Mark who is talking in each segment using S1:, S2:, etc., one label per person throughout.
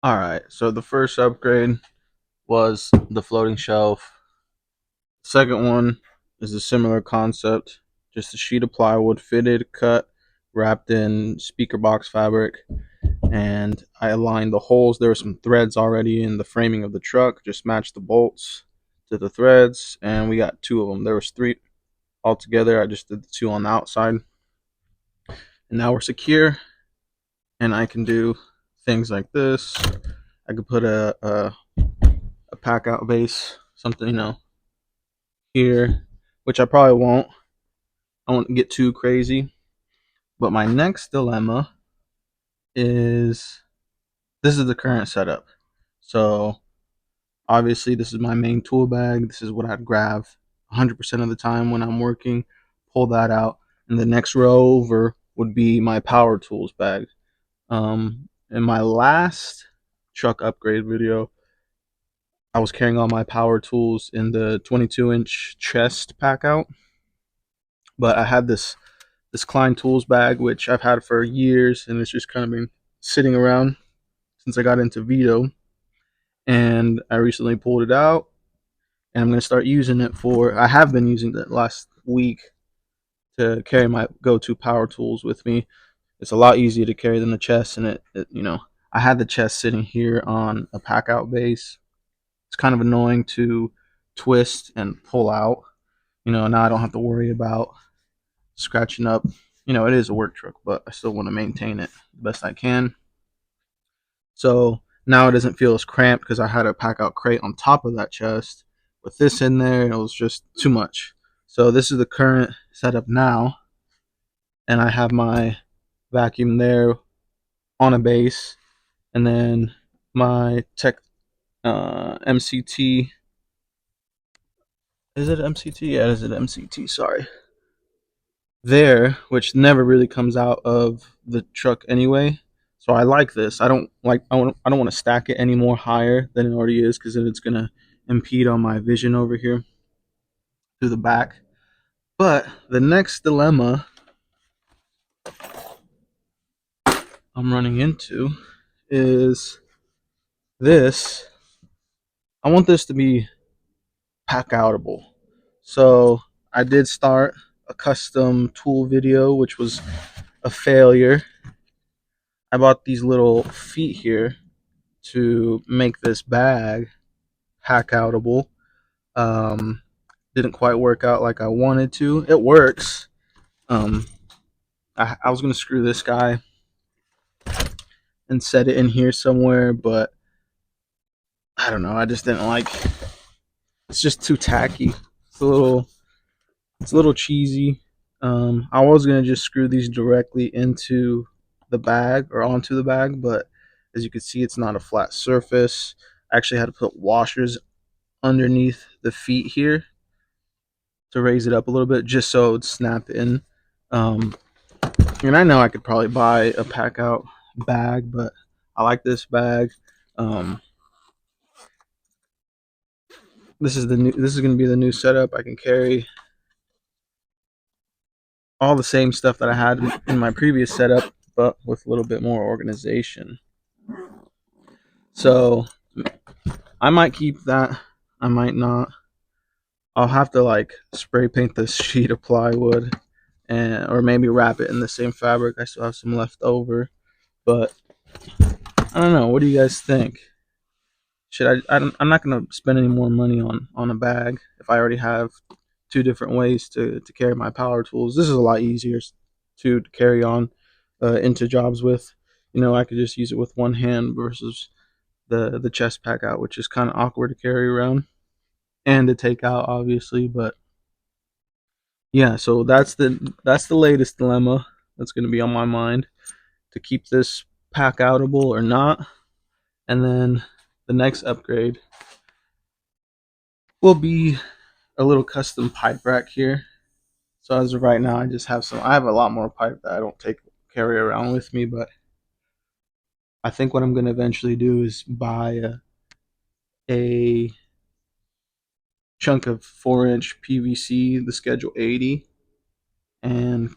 S1: Alright, so the first upgrade was the floating shelf. Second one is a similar concept, just a sheet of plywood fitted, cut, wrapped in speaker box fabric, and I aligned the holes. There were some threads already in the framing of the truck, just matched the bolts to the threads, and we got two of them. There was three altogether. I just did the two on the outside, and now we're secure, and I can do things like this. I could put a pack out base, something, here, which I probably won't. I won't get too crazy. But my next dilemma is this is the current setup. So obviously this is my main tool bag. This is what I'd grab 100% of the time when I'm working. Pull that out, and the next row over would be my power tools bag. In my last truck upgrade video, I was carrying all my power tools in the 22-inch chest pack out, but I had this Klein Tools bag, which I've had for years, and it's just kind of been sitting around since I got into Vito. And I recently pulled it out, and I'm going to start using it I have been using it last week to carry my go-to power tools with me. It's a lot easier to carry than the chest, and I had the chest sitting here on a pack out base. It's kind of annoying to twist and pull out. Now I don't have to worry about scratching up. It is a work truck, but I still want to maintain it the best I can. So now it doesn't feel as cramped because I had a pack out crate on top of that chest. With this in there, it was just too much. So this is the current setup now, and I have my vacuum there on a base, and then my Tech MCT. Is it MCT? Yeah, is it MCT? Sorry. There, which never really comes out of the truck anyway. So I like this. I don't want to stack it any more higher than it already is because then it's gonna impede on my vision over here through the back. But the next dilemma I'm running into is this. I want this to be pack outable. So I did start a custom tool video, which was a failure. I bought these little feet here to make this bag pack outable. Um, didn't quite work out like I wanted to. It works. Um, I was gonna screw this guy and set it in here somewhere, but I don't know. I just didn't like. It's just too tacky. It's a little. It's a little cheesy. I was gonna just screw these directly into the bag or onto the bag, but as you can see, it's not a flat surface. I actually had to put washers underneath the feet here to raise it up a little bit just so it would snap in. Um, and I know I could probably buy a pack out bag, but I like this bag. Um, this is going to be the new setup. I can carry all the same stuff that I had in my previous setup, but with a little bit more organization. So I might keep that. I might not. I'll have to like spray paint this sheet of plywood and or maybe wrap it in the same fabric. I still have some left over, but I don't know. What do you guys think? Should I'm not gonna spend any more money on a bag if I already have two different ways to carry my power tools. This is a lot easier to carry on into jobs with. I could just use it with one hand versus the chest pack out, which is kind of awkward to carry around and to take out, obviously. But yeah, so that's the latest dilemma that's gonna be on my mind, to keep this pack outable or not. And then the next upgrade will be a little custom pipe rack here. So as of right now, I have a lot more pipe that I don't carry around with me, but I think what I'm going to eventually do is buy a chunk of 4-inch PVC, the Schedule 80, and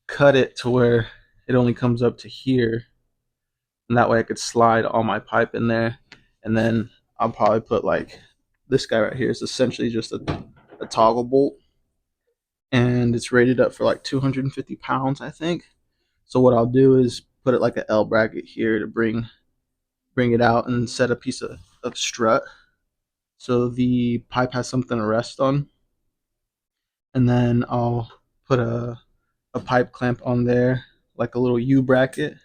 S1: cut it to where it only comes up to here, and that way I could slide all my pipe in there. And then I'll probably put like this guy right here is essentially just a toggle bolt, and it's rated up for like 250 pounds, I think. So what I'll do is put it like an L bracket here to bring it out and set a piece of strut so the pipe has something to rest on. And then I'll put a pipe clamp on there, like a little U bracket,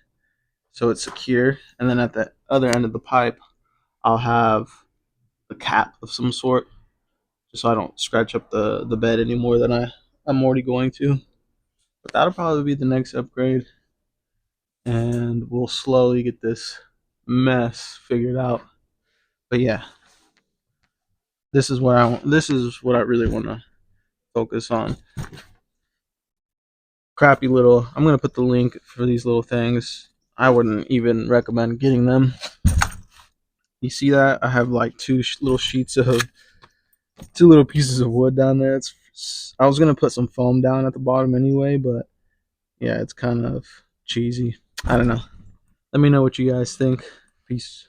S1: so it's secure. And then at the other end of the pipe, I'll have a cap of some sort, just so I don't scratch up the bed any more than I'm already going to. But that'll probably be the next upgrade, and we'll slowly get this mess figured out. But yeah, this is what I really want to focus on. Crappy little. I'm gonna put the link for these little things. I wouldn't even recommend getting them. You see that? I have like little sheets of two little pieces of wood down there. I was gonna put some foam down at the bottom anyway, but yeah, it's kind of cheesy. I don't know. Let me know what you guys think. Peace.